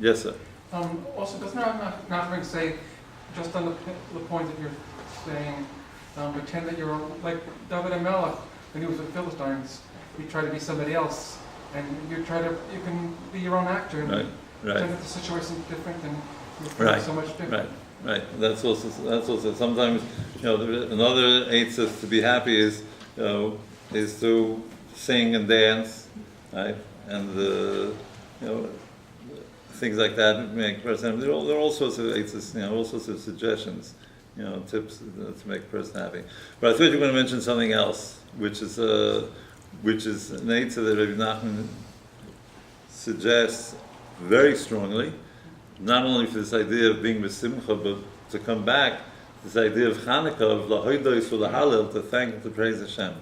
Yes, sir. Also, doesn't Nachman say, just on the point that you're saying, pretend that you're like David and Melech when he was with Philistines. You try to be somebody else, and you can be your own actor and pretend that the situation is different, and you feel so much different. Right. That's also sometimes, another eitzah to be happy is to sing and dance, right? And things like that make a person. There are all sorts of eitzahs, all sorts of suggestions, tips to make a person happy. But I thought you were going to mention something else, which is an eitzah that Rabbi Nachman suggests very strongly, not only for this idea of being b'simcha, but to come back, this idea of Chanukah, of lahoidos for lahallel, to thank and to praise Hashem.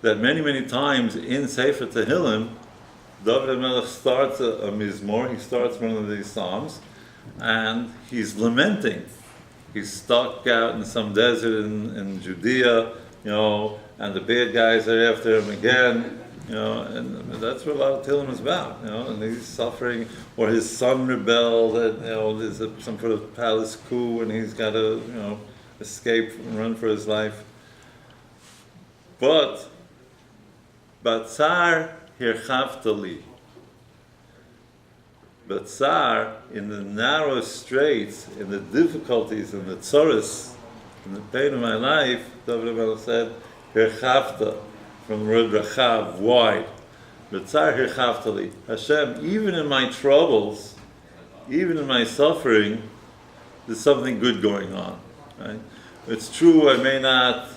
That many times in Sefer Tehillim, David HaMelech starts a mizmor, he starts one of these psalms, and he's lamenting. He's stuck out in some desert in Judea, and the bad guys are after him again, and that's what a lot of Tehillim is about, and he's suffering, or his son rebelled, and there's some sort of palace coup, and he's got to, escape and run for his life. But Batzar hirchavtali. Batzar, in the narrow straits, in the difficulties, in the tzoros, in the pain of my life, David HaMelech said, hirchavta, from the word rachav, wide. Batzar hirchavtali. Hashem, even in my troubles, even in my suffering, there's something good going on. Right? It's true, I may not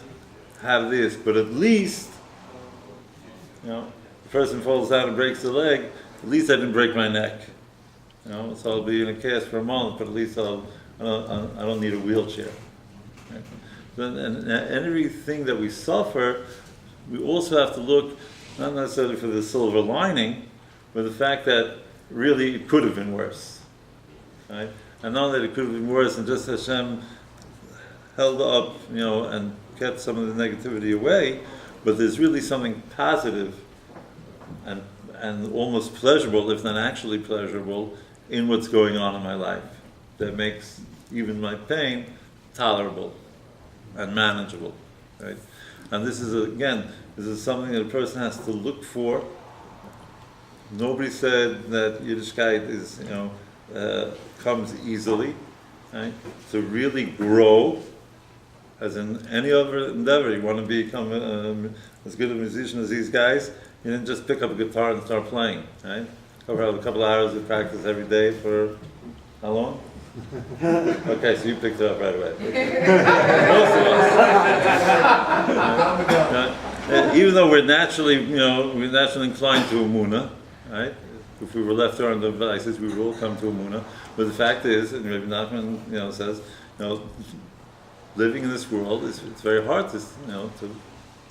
have this, but at least, the person falls down and breaks the leg, at least I didn't break my neck. So I'll be in a cast for a moment, but at least I don't need a wheelchair. Right? And everything that we suffer, we also have to look, not necessarily for the silver lining, but the fact that really it could have been worse. Right? And not that it could have been worse, and just Hashem held up, and kept some of the negativity away, but there's really something positive and almost pleasurable, if not actually pleasurable, in what's going on in my life that makes even my pain tolerable and manageable, right? And this is something that a person has to look for. Nobody said that Yiddishkeit is, comes easily, right? To really grow, as in any other endeavor, you want to become as good a musician as these guys, you didn't just pick up a guitar and start playing, right? Cover out a couple of hours of practice every day for how long? Okay, so you picked it up right away. Most of us. Even though we're naturally inclined to Emunah, right? If we were left to our own devices, we would all come to Emunah. But the fact is, and Rabbi Nachman, says, living in this world it's very hard to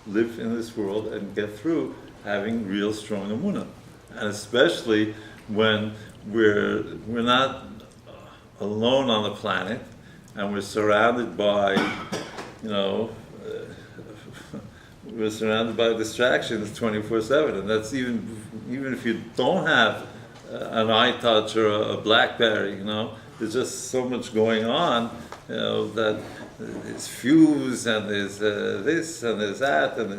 live in this world and get through having real strong emunah, and especially when we're not alone on the planet and we're surrounded by we're surrounded by distractions 24/7, and that's even if you don't have an iTouch or a BlackBerry, there's just so much going on, that there's Fuse, and there's this, and there's that, and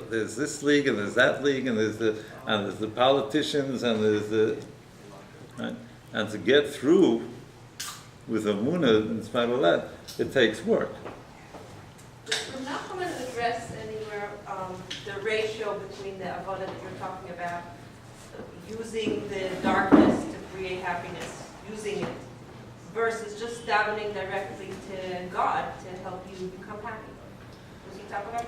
there's this league, and there's that league, and there's the politicians, and right? And to get through with Emunah, in spite of that, it takes work. We're not going to address anywhere the ratio between the avodah that you're talking about, using the darkness to create happiness, using it, versus just davening directly to God to help you become happy. Does he talk about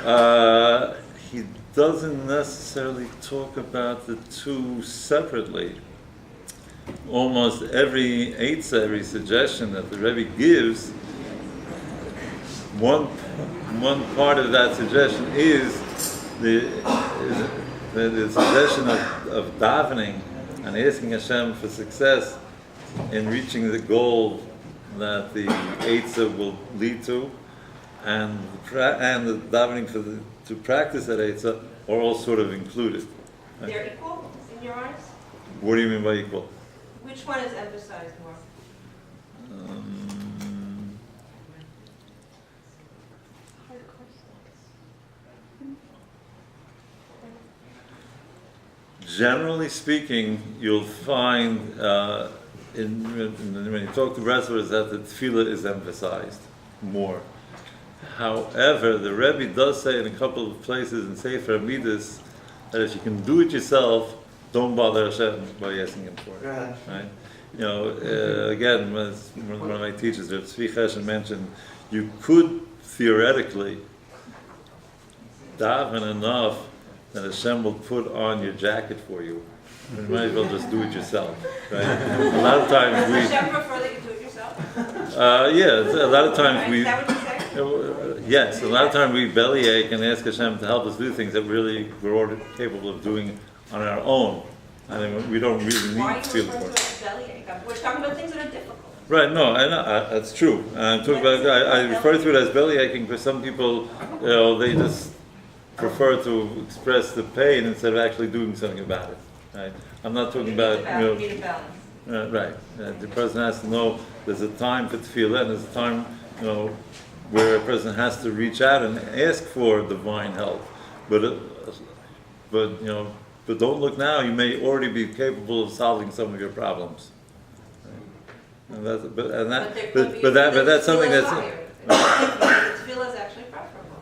that? He doesn't necessarily talk about the two separately. Almost every eitzah, every suggestion that the Rebbe gives, one part of that suggestion is the suggestion of davening and asking Hashem for success in reaching the goal that the eitzah will lead to, and the davening to practice that eitzah are all sort of included. They're equal in your eyes? What do you mean by equal? Which one is emphasized more? Generally speaking, you'll find when you talk to wrestlers that the tefillah is emphasized more. However, the Rebbe does say in a couple of places in Sefer Midas that if you can do it yourself, don't bother Hashem by asking Him for it. Right? You know, again, as one of my teachers, Rav Tzvi Cheshen, mentioned, you could theoretically daven enough that Hashem will put on your jacket for you. You might as well just do it yourself, right? A lot of times Does Hashem prefer that you do it yourself? yeah, a lot of times Is that what you're saying? yes, a lot of times we bellyache and ask Hashem to help us do things that really we're already capable of doing on our own. I mean, we don't really Why are need you feel referring for to it. it as bellyache? We're talking about things that are difficult. Right, no, that's true. I'm talking about, I refer to it as bellyaching because some people, you know, they just prefer to express the pain instead of actually doing something about it. Right? I'm not talking about, You need a balance. right. The person has to know there's a time for tefillah and there's a time, you know, where a person has to reach out and ask for divine help. But you know, but don't look now. You may already be capable of solving some of your problems. Right? And that's, but that's something that's. Tefillah is actually preferable.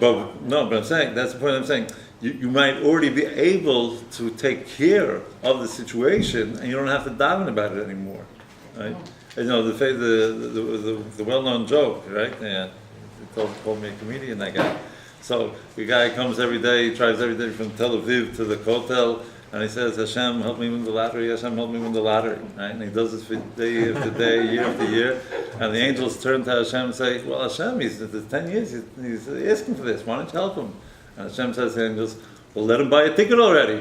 But I'm saying that's the point. I'm saying you might already be able to take care of the situation, and you don't have to daven about it anymore, right? And, you know the well-known joke, right? Yeah, he told me a comedian, that guy. So the guy comes every day, he drives every day from Tel Aviv to the Kotel, and he says, Hashem, help me win the lottery, Hashem, help me win the lottery. Right? And he does this for day after day, year after year. And the angels turn to Hashem and say, well, Hashem, he's 10 years, he's asking for this, why don't you help him? And Hashem says to the angels, well, let him buy a ticket already.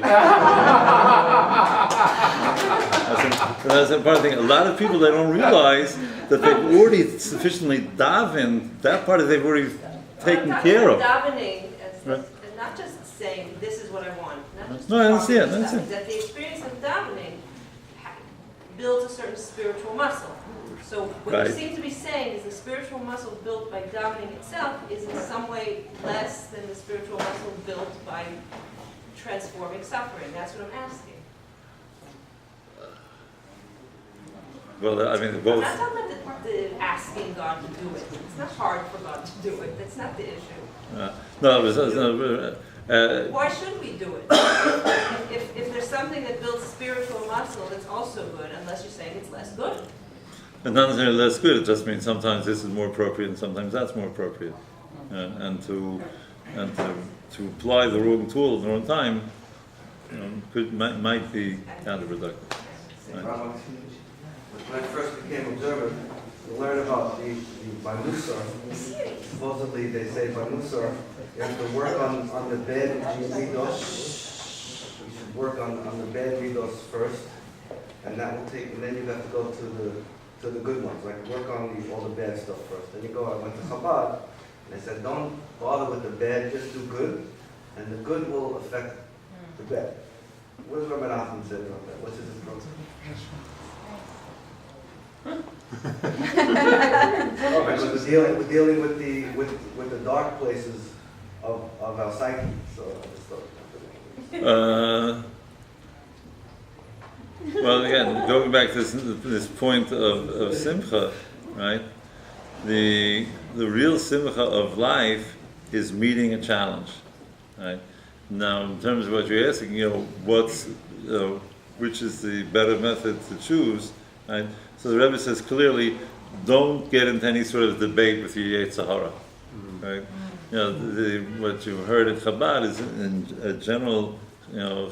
That's the important thing. A lot of people, they don't realize that they've already sufficiently davened, that part of they've already taken care of. Davening, Right. and not just saying, this is what I want. Not just No, I understand, talking I stuff, understand. that the experience of davening builds a certain spiritual muscle. So what Right. you seem to be saying is the spiritual muscle built by davening itself is in some way less than the spiritual muscle built by transforming suffering. That's what I'm asking. Well, I mean, I'm both. not talking about the asking God to do it. It's not hard for God to do it. That's not the issue. No, no, Why should we do it? If there's something that builds spiritual muscle that's also good, unless you're saying it's less good. and not necessarily less good. It just means sometimes this is more appropriate and sometimes that's more appropriate. And to apply the wrong tool at the wrong time, you know, might be counterproductive. Right? When I first became observer, to learn about the Banusar, supposedly they say Banusar, you have to work on the bed Midos. You should work on the bed Midos first, and that will take, and then you have to go to the good ones, like work on all the bad stuff first. Then you go, I went to Chabad, and they said, don't bother with the bad, just do good, and the good will affect the bad. What does Rabbi Nachman say about that? What's his approach? Because we're dealing with the dark places of our psyche. Well, again, going back to this point of simcha, right? The real simcha of life is meeting a challenge, right? Now, in terms of what you're asking, you know, which is the better method to choose, right? So the Rebbe says clearly, don't get into any sort of debate with your Yetzer Hara, right? You know, what you heard at Chabad is in a general, you know,